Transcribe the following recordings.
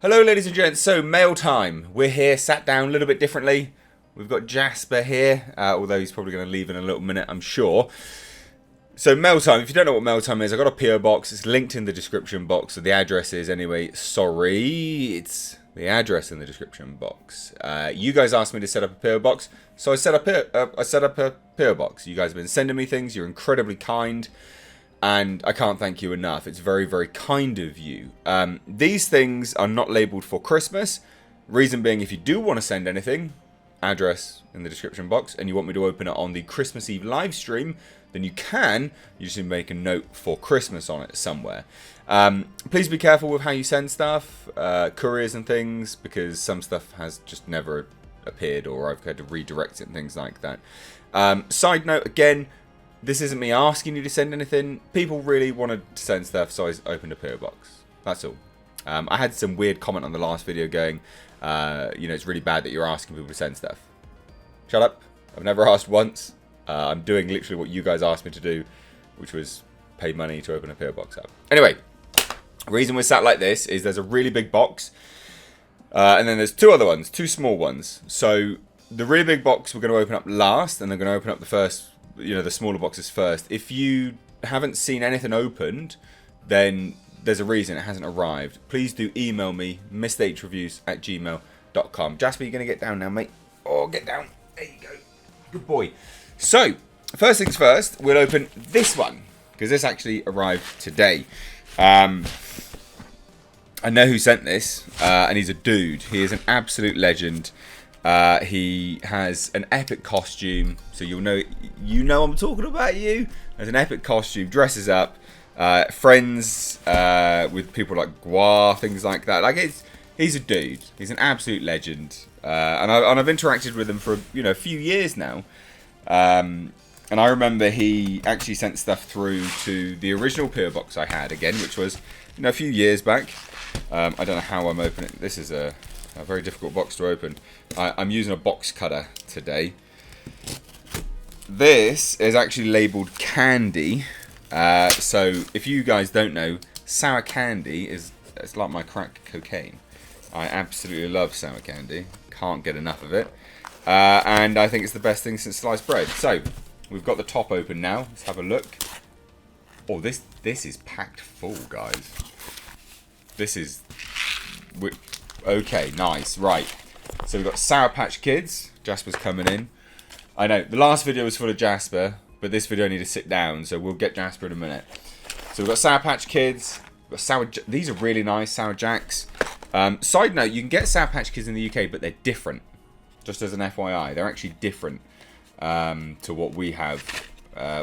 Hello ladies and gents, so mail time. We're here, sat down a little bit differently. We've got Jasper here, although he's probably going to leave in a little minute, I'm sure. So mail time, if you don't know what mail time is, I've got a PO box. It's linked in the description box, so the address is anyway. Sorry, it's the address in the description box. You guys asked me to set up a PO box, so I set up a PO box. You guys have been sending me things, you're incredibly kind. And I can't thank you enough. It's very, very kind of you. These things are not labelled for Christmas. Reason being, if you do want to send anything, address in the description box, and you want me to open it on the Christmas Eve live stream, then you can. You just need to make a note for Christmas on it somewhere. Please be careful with how you send stuff, couriers and things, because some stuff has just never appeared, or I've had to redirect it and things like that. Side note, again, this isn't me asking you to send anything. People really wanted to send stuff, so I opened a PO box. That's all. I had some weird comment on the last video going, it's really bad that you're asking people to send stuff. Shut up. I've never asked once. I'm doing literally what you guys asked me to do, which was pay money to open a PO box up. Anyway, the reason we're sat like this is there's a really big box, and then there's two other ones, two small ones. So the really big box we're going to open up last, and they're going to open up the first, the smaller boxes first. If you haven't seen anything opened, then there's a reason it hasn't arrived. Please do email me, mrhreviews@gmail.com. Jasper, you're going to get down now, mate. Oh, get down. There you go. Good boy. So, first things first, we'll open this one, because this actually arrived today. I know who sent this, and he's a dude. He is an absolute legend. He has an epic costume, so you know I'm talking about you. There's an epic costume, dresses up, friends with people like Gua, things like that. He's a dude. He's an absolute legend, and I've interacted with him for a few years now. And I remember he actually sent stuff through to the original PO box I had again, which was a few years back. I don't know how I'm opening it. This is a very difficult box to open. I'm using a box cutter today. This is actually labelled candy. So if you guys don't know, sour candy it's like my crack cocaine. I absolutely love sour candy. Can't get enough of it. And I think it's the best thing since sliced bread. So we've got the top open now. Let's have a look. Oh, this is packed full, guys. This is... Okay, nice. Right. So we've got Sour Patch Kids. Jasper's coming in. I know, the last video was full of Jasper, but this video I need to sit down, so we'll get Jasper in a minute. So we've got Sour Patch Kids. We've got these are really nice, Sour Jacks. Side note, you can get Sour Patch Kids in the UK, but they're different. Just as an FYI, they're actually different to what we have,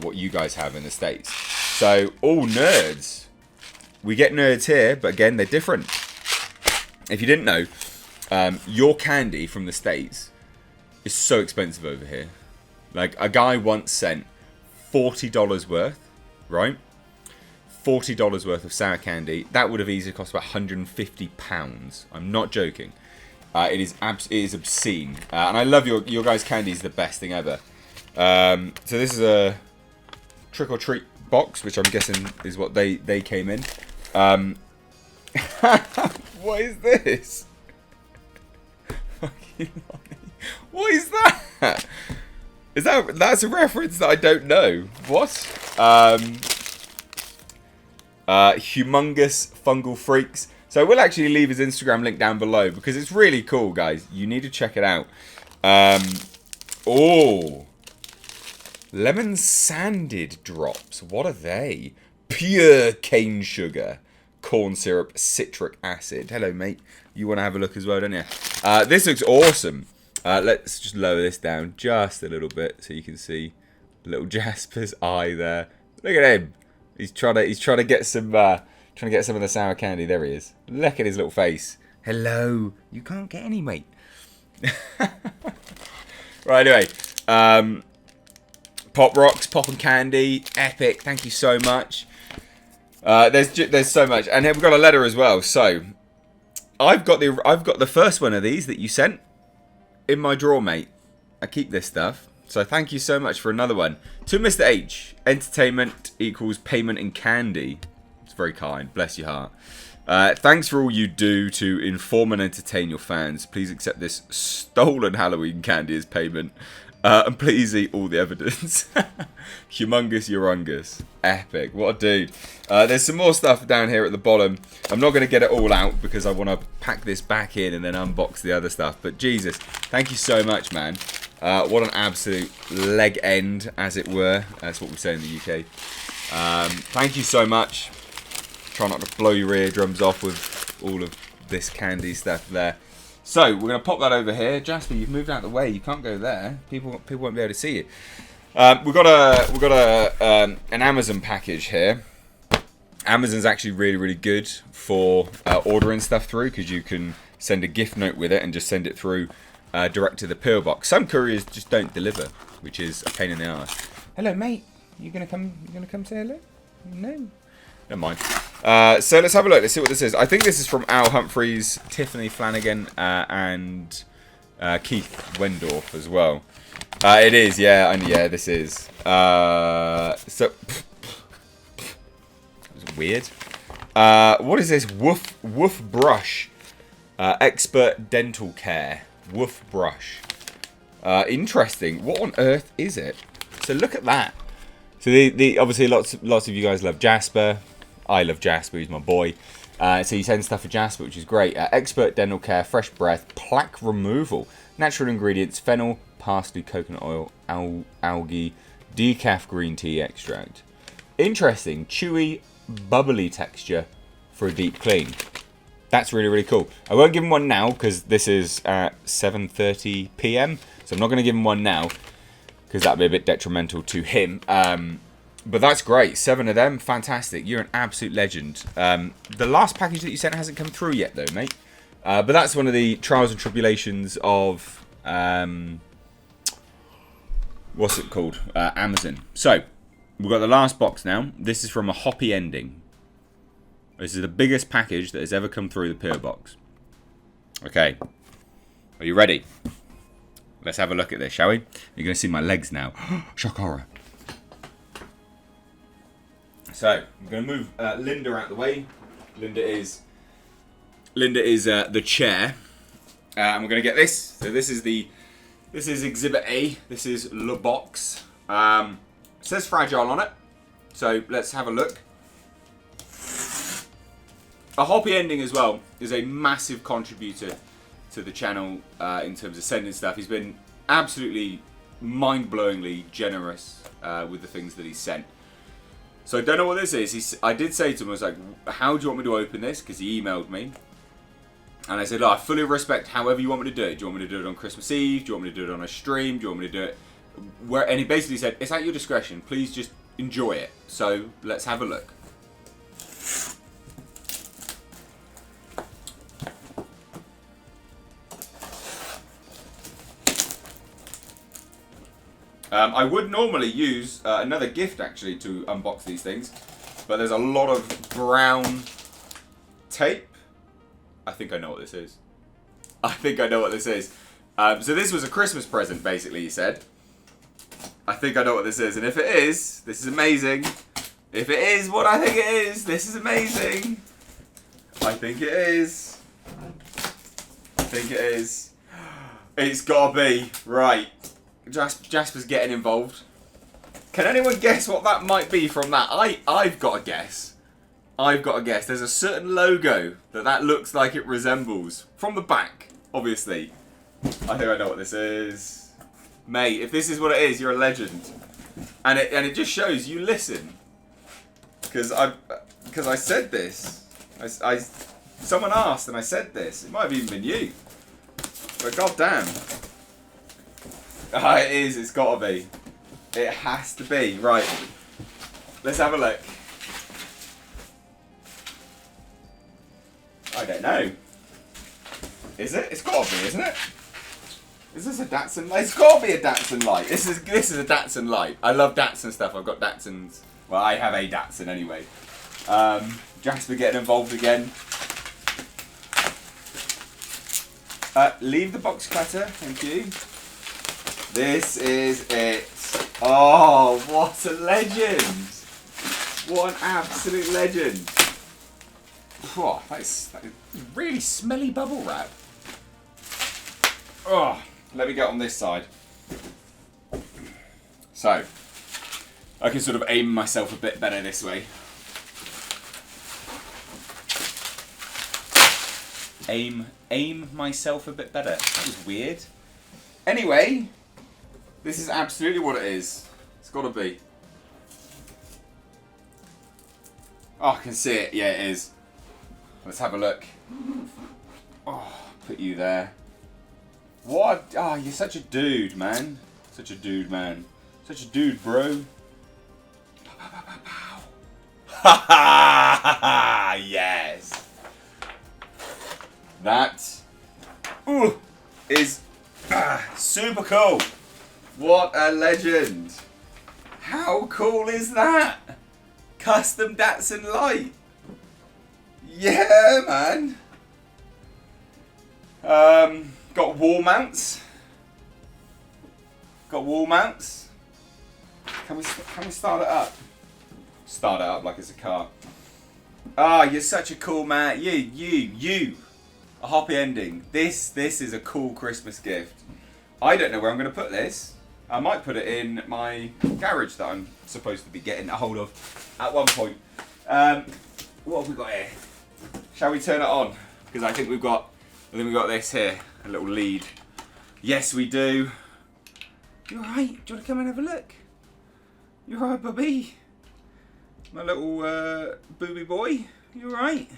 what you guys have in the States. So, all nerds. We get nerds here, but again, they're different. If you didn't know, your candy from the States is so expensive over here. Like, a guy once sent $40 worth, right? $40 worth of sour candy. That would have easily cost about £150. I'm not joking. It is obscene. And I love your guys' candy is the best thing ever. So this is a trick or treat box, which I'm guessing is what they came in. What is this? What is that? That's a reference that I don't know. What? Humongous Fungal Freaks. So we'll actually leave his Instagram link down below because it's really cool, guys. You need to check it out. Oh, lemon sanded drops. What are they? Pure cane sugar. Corn syrup, citric acid. Hello, mate. You want to have a look as well, don't you? This looks awesome. Let's just lower this down just a little bit so you can see little Jasper's eye there. Look at him. He's trying to get some of the sour candy. There he is. Look at his little face. Hello. You can't get any, mate. Right. Anyway, Pop Rocks, Pop and Candy, epic. Thank you so much. There's so much, and we've got a letter as well. So I've got the first one of these that you sent in my drawer, mate. I keep this stuff, so thank you so much for another one. To Mr. H, entertainment equals payment in candy. It's very kind, bless your heart. Thanks for all you do to inform and entertain your fans. Please accept this stolen Halloween candy as payment. And please eat all the evidence. Humongous Urungus. Epic. What a dude. There's some more stuff down here at the bottom. I'm not going to get it all out because I want to pack this back in and then unbox the other stuff. But Jesus, thank you so much, man. What an absolute leg end, as it were. That's what we say in the UK. Thank you so much. Try not to blow your eardrums off with all of this candy stuff there. So, we're going to pop that over here. Jasper, you've moved out of the way. You can't go there. People won't be able to see you. We've got an Amazon package here. Amazon's actually really, really good for ordering stuff through because you can send a gift note with it and just send it through direct to the PO box. Some couriers just don't deliver, which is a pain in the arse. Hello, mate. You gonna come say hello? No. Never mind. So let's have a look. Let's see what this is. I think this is from Al Humphreys, Tiffany Flanagan, and Keith Wendorf as well. It is, yeah, and yeah, this is. So it's weird. What is this? Woof brush. Expert dental care. Woof brush. Interesting. What on earth is it? So look at that. So the obviously lots of you guys love Jasper. I love Jasper, he's my boy. So you send stuff for Jasper, which is great. Expert dental care, fresh breath, plaque removal, natural ingredients, fennel, parsley, coconut oil, algae, decaf green tea extract. Interesting, chewy, bubbly texture for a deep clean. That's really, really cool. I won't give him one now because this is at 7:30 PM. So I'm not going to give him one now because that'd be a bit detrimental to him. But that's great. 7 of them. Fantastic. You're an absolute legend. The last package that you sent hasn't come through yet, though, mate. But that's one of the trials and tribulations of... what's it called? Amazon. So, we've got the last box now. This is from a Hoppy Ending. This is the biggest package that has ever come through the PO box. Okay. Are you ready? Let's have a look at this, shall we? You're going to see my legs now. Shock horror. So, I'm going to move Linda out the way. Linda is the chair. And we're going to get this. So this is Exhibit A. This is the box. It says fragile on it. So let's have a look. A Hoppy Ending as well is a massive contributor to the channel in terms of sending stuff. He's been absolutely mind-blowingly generous with the things that he's sent. So I don't know what this is. I did say to him, I was like, how do you want me to open this? Because he emailed me. And I said, look, I fully respect however you want me to do it. Do you want me to do it on Christmas Eve? Do you want me to do it on a stream? Do you want me to do it where? And he basically said, it's at your discretion. Please just enjoy it. So let's have a look. I would normally use another gift, actually, to unbox these things. But there's a lot of brown tape. I think I know what this is. So this was a Christmas present, basically, he said. I think I know what this is. And if it is, this is amazing. If it is what I think it is, this is amazing. I think it is. It's gotta be. Right. Jasper's getting involved. Can anyone guess what that might be from that? I've got a guess. There's a certain logo that looks like it resembles. From the back, obviously. I think I know what this is. Mate, if this is what it is, you're a legend. And it just shows you listen. Because I said this. Someone asked and I said this. It might have even been you. But goddamn. It is, it's gotta be. It has to be. Right. Let's have a look. I don't know. Is it? It's gotta be, isn't it? Is this a Datsun light? It's gotta be a Datsun light. This is a Datsun light. I love Datsun stuff. I've got Datsuns. Well, I have a Datsun anyway. Jasper getting involved again. Leave the box clutter, thank you. This is it. Oh, what a legend. What an absolute legend. that is really smelly bubble wrap. Oh, let me get on this side. So, I can sort of aim myself a bit better this way. Aim myself a bit better. That was weird. Anyway, this is absolutely what it is. It's got to be. Oh, I can see it. Yeah, it is. Let's have a look. Oh, put you there. What? Oh, you're such a dude, man. Such a dude, man. Such a dude, bro. Ha ha! Yes. That is super cool. What a legend. How cool is that? Custom Datsun light. Yeah, man. Got wall mounts. Got wall mounts. Can we start it up? Start it up like it's a car. Ah, you're such a cool man. You. A happy ending. This is a cool Christmas gift. I don't know where I'm going to put this. I might put it in my garage that I'm supposed to be getting a hold of at one point. What have we got here? Shall we turn it on? Because I think we've got this here, a little lead. Yes, we do. You alright? Do you want to come and have a look? You alright, Bubby? My little booby boy? You alright?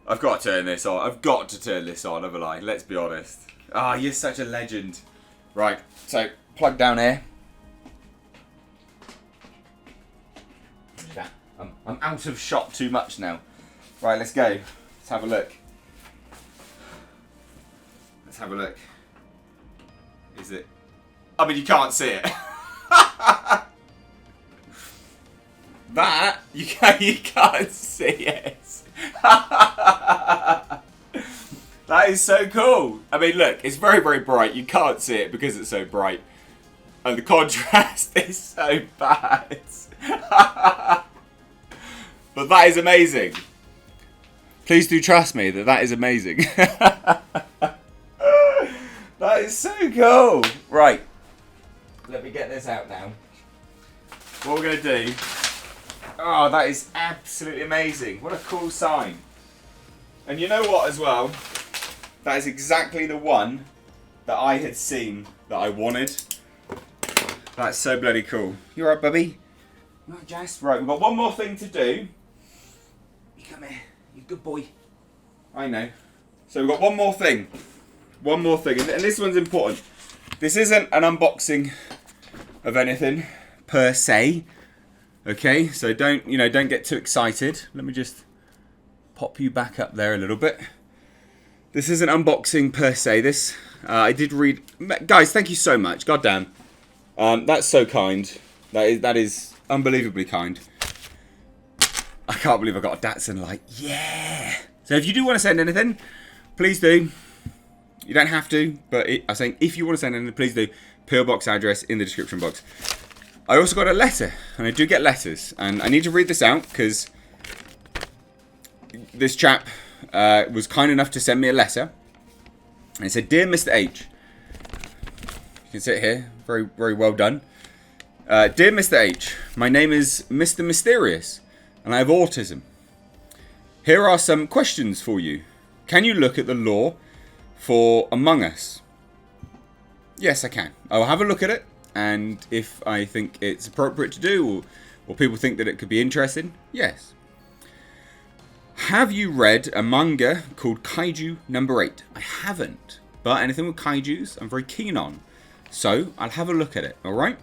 I've got to turn this on. I've got to turn this on, haven't I? Let's be honest. Ah, you're such a legend. Right, so plug down here. I'm out of shot too much now. Right, let's go. Let's have a look. Let's have a look. Is it? I mean, you can't see it. That you can't see it. That is so cool. I mean, look, it's very, very bright. You can't see it because it's so bright. And the contrast is so bad. But that is amazing. Please do trust me that is amazing. That is so cool. Right. Let me get this out now. What we're going to do... Oh, that is absolutely amazing. What a cool sign. And you know what as well? That is exactly the one that I had seen that I wanted. That's so bloody cool. You alright, Bubby? You alright, Jasper? Right, we've got one more thing to do. You come here. You good boy. I know. So we've got one more thing. One more thing. And this one's important. This isn't an unboxing of anything per se. Okay, so don't get too excited. Let me just pop you back up there a little bit. This isn't unboxing per se. This I did read. Guys, thank you so much. God damn, that's so kind. That is unbelievably kind. I can't believe I got a Datsun light. Yeah. So if you do want to send anything, please do. You don't have to, but I'm saying if you want to send anything, please do. PO box address in the description box. I also got a letter, and I do get letters, and I need to read this out because this chap was kind enough to send me a letter, and it said, "Dear Mr. H," you can see it here, very, very well done. "Dear Mr. H, my name is Mr. Mysterious, and I have autism. Here are some questions for you. Can you look at the law for Among Us?" Yes, I can. I'll have a look at it. And if I think it's appropriate to do, or people think that it could be interesting, yes. Have you read a manga called Kaiju Number 8? I haven't. But anything with kaijus, I'm very keen on. So, I'll have a look at it, alright?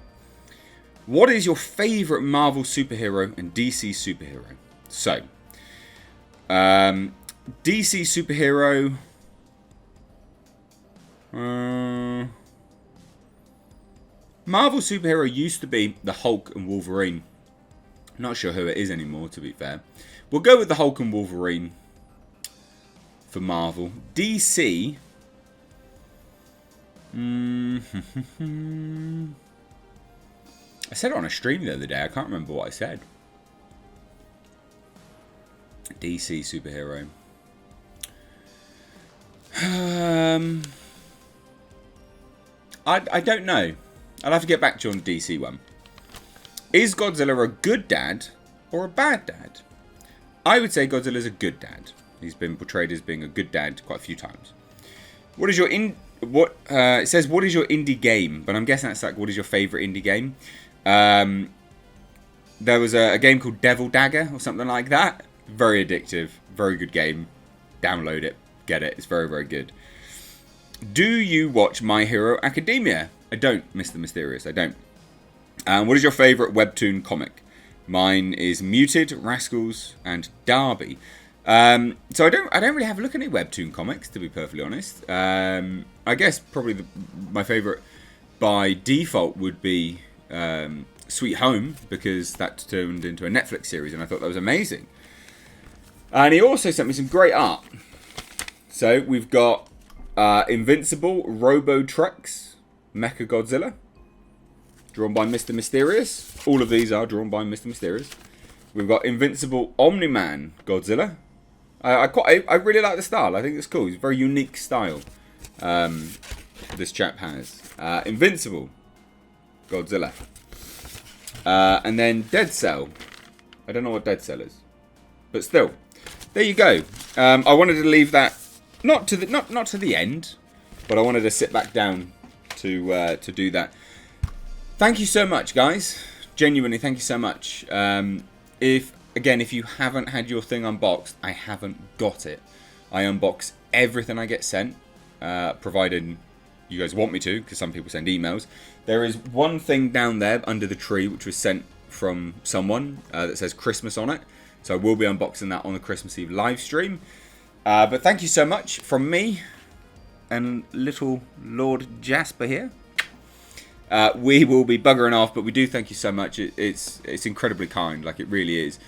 What is your favourite Marvel superhero and DC superhero? So, DC superhero... Marvel superhero used to be the Hulk and Wolverine. Not sure who it is anymore, to be fair. We'll go with the Hulk and Wolverine for Marvel. DC... I said it on a stream the other day. I can't remember what I said. DC superhero. I don't know. I'll have to get back to you on the DC one. Is Godzilla a good dad or a bad dad? I would say Godzilla's a good dad. He's been portrayed as being a good dad quite a few times. What is your it says what is your indie game, but I'm guessing that's like what is your favorite indie game? There was a game called Devil Dagger or something like that. Very addictive, very good game. Download it, get it. It's very, very good. Do you watch My Hero Academia? I don't, Mr. Mysterious. I don't. What is your favourite webtoon comic? Mine is Muted, Rascals, and Derby. So I don't really have a look at any webtoon comics, to be perfectly honest. I guess probably my favourite by default would be Sweet Home, because that turned into a Netflix series, and I thought that was amazing. And he also sent me some great art. So we've got Invincible, Robo Trucks, Mecha Godzilla, drawn by Mr. Mysterious. All of these are drawn by Mr. Mysterious. We've got Invincible Omni-Man Godzilla. I really like the style. I think it's cool. It's a very unique style this chap has. Invincible Godzilla. And then Dead Cell. I don't know what Dead Cell is, but still, there you go. I wanted to leave that not to the end, but I wanted to sit back down to do that. Thank you so much, guys. Genuinely, thank you so much. If you haven't had your thing unboxed, I haven't got it. I unbox everything I get sent, provided you guys want me to, because some people send emails. There is one thing down there under the tree which was sent from someone that says Christmas on it. So I will be unboxing that on the Christmas Eve live stream. But thank you so much from me and little Lord Jasper here. We will be buggering off, but we do thank you so much. It's incredibly kind, like it really is.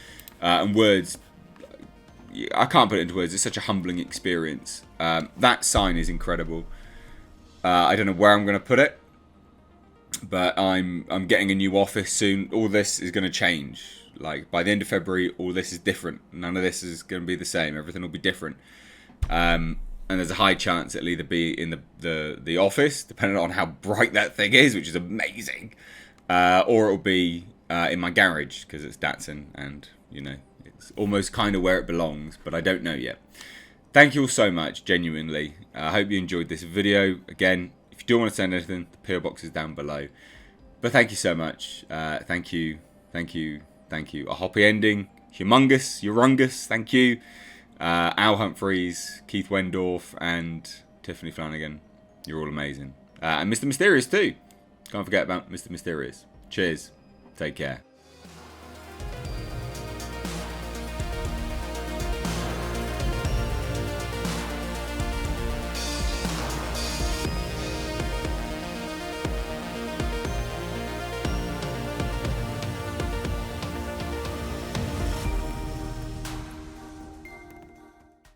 And words, I can't put it into words. It's such a humbling experience. That sign is incredible. I don't know where I'm going to put it, but I'm getting a new office soon. All this is going to change. Like by the end of February, all this is different. None of this is going to be the same. Everything will be different. And there's a high chance it'll either be in the office, depending on how bright that thing is, which is amazing, or it'll be in my garage, because it's Datsun, and you know it's almost kind of where it belongs, but I don't know yet. Thank you all so much, genuinely. I hope you enjoyed this video. Again, if you do want to send anything, the PO box is down below. But thank you so much. Thank you. A happy ending. Humongous. Thank you. Al Humphreys, Keith Wendorf, and Tiffany Flanagan. You're all amazing. And Mr. Mysterious too. Can't forget about Mr. Mysterious. Cheers. Take care.